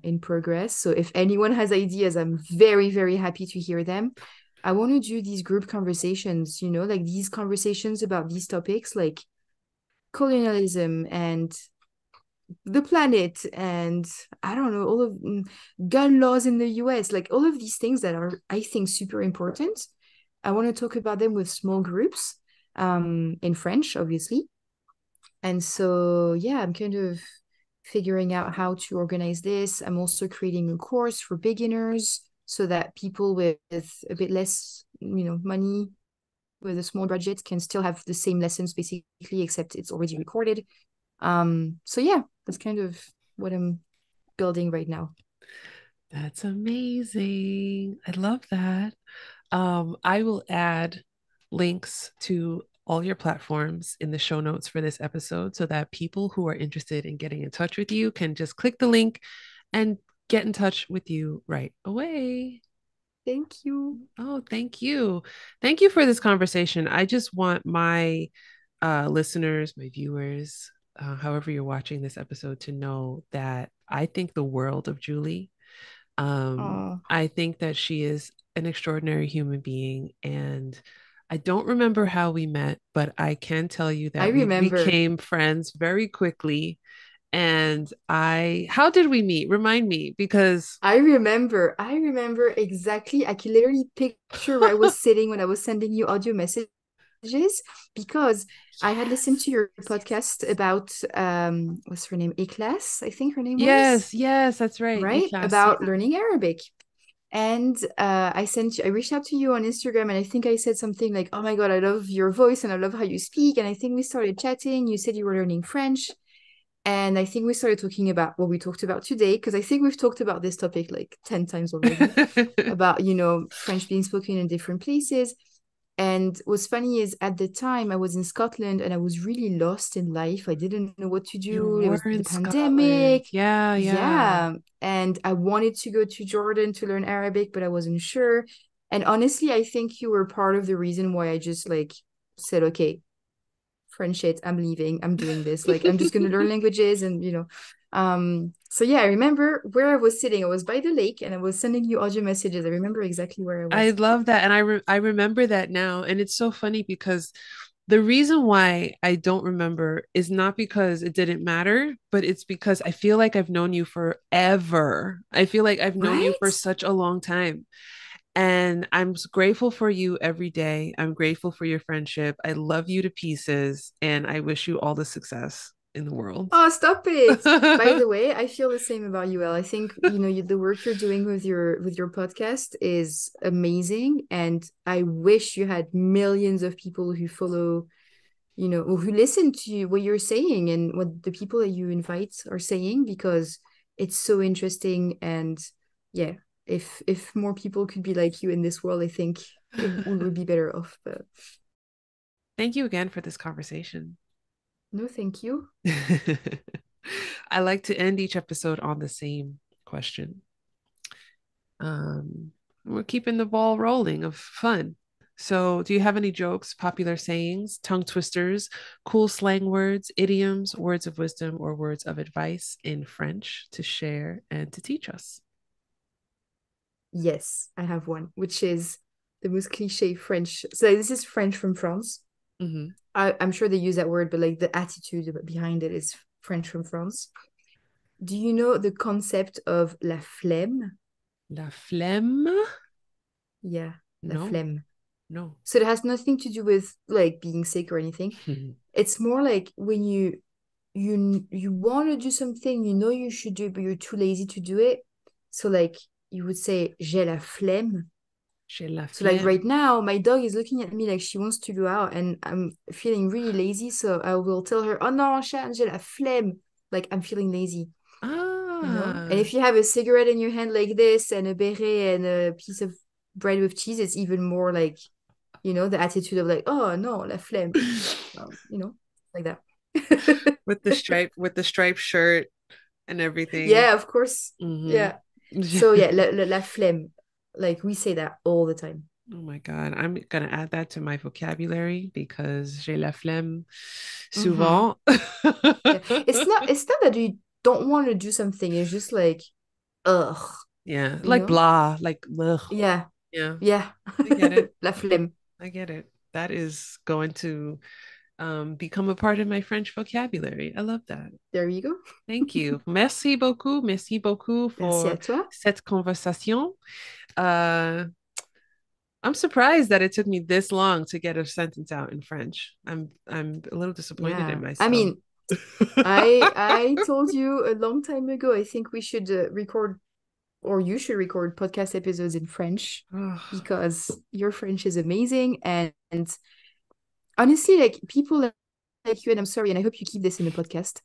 in progress. So if anyone has ideas, I'm very, very happy to hear them. I want to do these group conversations, like these conversations about these topics, like colonialism and the planet and I don't know, all of gun laws in the US, like all of these things that are, I think, super important. I want to talk about them with small groups in French, obviously. And so, yeah, I'm kind of figuring out how to organize this. I'm also creating a course for beginners so that people with a bit less, money with a small budget can still have the same lessons basically, except it's already recorded. So yeah, that's kind of what I'm building right now. That's amazing. I love that. I will add links to all your platforms in the show notes for this episode so that people who are interested in getting in touch with you can just click the link and get in touch with you right away. Thank you. Oh, thank you. Thank you for this conversation. I just want my listeners, my viewers, however you're watching this episode, to know that I think the world of Julie. Oh, I think that she is an extraordinary human being. And I don't remember how we met, but I can tell you I that we remember. became friends very quickly. And how did we meet? Remind me, because I remember exactly. I can literally picture where I was sitting when I was sending you audio messages because I had listened to your podcast about what's her name? Eclass, I think her name was, yes, yes, that's right. right? E-class, About yeah. learning Arabic. And I reached out to you on Instagram, and I think I said something like, "Oh my God, I love your voice and I love how you speak." And I think we started chatting. You said you were learning French, and I think we started talking about what we talked about today, because I think we've talked about this topic like 10 times already about, French being spoken in different places. And what's funny is at the time I was in Scotland and I was really lost in life. I didn't know what to You do. It were was the in Scotland. pandemic. Yeah, yeah. Yeah. And I wanted to go to Jordan to learn Arabic, but I wasn't sure. And honestly, I think you were part of the reason why I just like said, okay, French shit, I'm leaving. I'm doing this. Like I'm just gonna learn languages and so yeah, I remember where I was sitting. I was by the lake and I was sending you audio messages. I remember exactly where I I was. love that. And I remember that now. And it's so funny because the reason why I don't remember is not because it didn't matter, but it's because I feel like I've known you forever. I feel like I've known you for Right? such a long time. And I'm grateful for you every day. I'm grateful for your friendship. I love you to pieces, and I wish you all the success in the world. Oh, stop it. By the way, I feel the same about you, El. I think, the work you're doing with your podcast is amazing. And I wish you had millions of people who follow, or who listen to what you're saying and what the people that you invite are saying, because it's so interesting. And yeah, if more people could be like you in this world, I think we would be better off. But Thank you again for this conversation. no, thank you. I like to end each episode on the same question. Um, we're keeping the ball rolling of fun. So, do you have any jokes, popular sayings, tongue twisters, cool slang words, idioms, words of wisdom, or words of advice in French to share and to teach us? Yes, I have one, which is the most cliche French. So this is French from France. Mhm. I'm sure they use that word, but like the attitude behind it is French from France. Do you know the concept of la flemme? La flemme? Yeah, la No, flemme. no. So it has nothing to do with like being sick or anything. It's more like when you want to do something, you should do it, but you're too lazy to do it. So like you would say j'ai la flemme. J'ai la So like right flemme. now, my dog is looking at me like she wants to go out, and I'm feeling really lazy. So I will tell her, "Oh non, chat, j'ai la flemme." Like I'm feeling lazy. And Ah. if you have a cigarette in your hand like this, and a beret and a piece of bread with cheese, it's even more like, the attitude of like, "Oh no, la flemme," like that. With the striped shirt and everything. Yeah, of course. Hmm. Yeah. So yeah, la flemme. Like we say that all the time. Oh my God. I'm gonna add that to my vocabulary because j'ai la flemme Mm-hmm. souvent. Yeah. It's not that you don't want to do something. It's just like, ugh, Yeah, you like know? blah, like ugh. Yeah. Yeah, Yeah. I get it. La flemme. I get it. That is going to become a part of my French vocabulary. I love that. There you go. Thank you. Merci beaucoup. Merci beaucoup Merci for à toi. cette conversation. Uh, I'm surprised that it took me this long to get a sentence out in French. I'm a little disappointed in Yeah. I myself. mean, I told you a long time ago, I think we should record, or you should record podcast episodes in French, Ugh, because your French is amazing. And honestly, like people like you, and I'm sorry, and I hope you keep this in the podcast.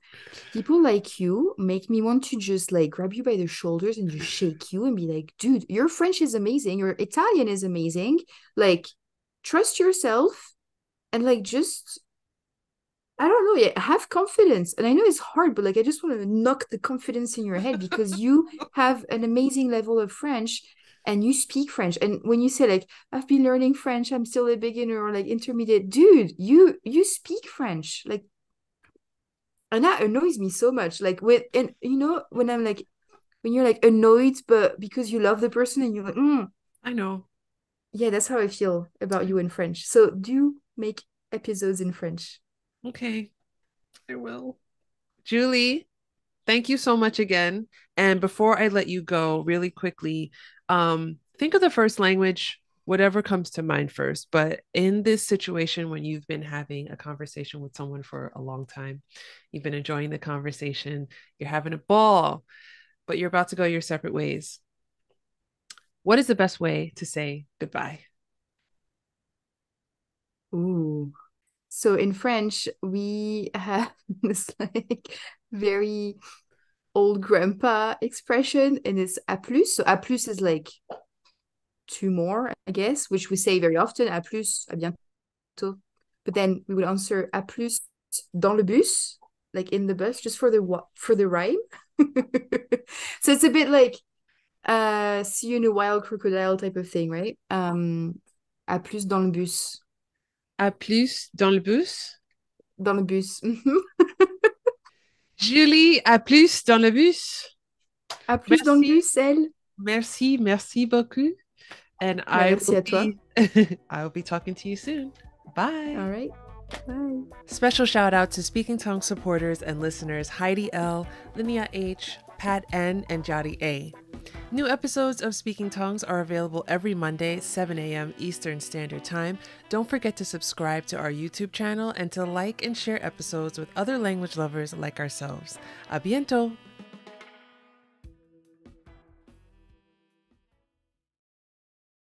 People like you make me want to just like grab you by the shoulders and just shake you and be like, dude, your French is amazing, your Italian is amazing. Like, trust yourself, and like just, I don't know, yeah, have confidence. And I know it's hard, but like I just want to knock the confidence in your head, because you have an amazing level of French and you speak French. And when you say like I've been learning French, I'm still a beginner or like intermediate, dude, you speak French. Like, and that annoys me so much. Like with, and when I'm like, when you're like annoyed, but because you love the person and you're like, I know. yeah, that's how I feel about you in French. So do make episodes in French. Okay, I will. Julie, thank you so much again. And before I let you go, really quickly, think of the first language, whatever comes to mind first. But in this situation, when you've been having a conversation with someone for a long time, you've been enjoying the conversation, you're having a ball, but you're about to go your separate ways. What is the best way to say goodbye? Ooh. So in French, we have this like very old grandpa expression, and it's à plus. So à plus is like two more, I guess, which we say very often, à plus, à bientôt. But then we would answer à plus dans le bus, like in the bus, just for the rhyme. So it's a bit like see you in a wild crocodile type of thing, right? À plus dans le bus. À plus dans le bus. Dans le bus. Julie, à plus dans le bus. À plus dans le Merci, bus, elle. merci beaucoup. And I Merci will à toi. be I will be talking to you soon. All Bye. right. Bye. Special shout out to Speaking Tongue supporters and listeners Heidi L, Linnea H, Pat N, and Jari A. New episodes of Speaking Tongues are available every Monday, 7 a.m. Eastern Standard Time. Don't forget to subscribe to our YouTube channel and to like and share episodes with other language lovers like ourselves. A biento!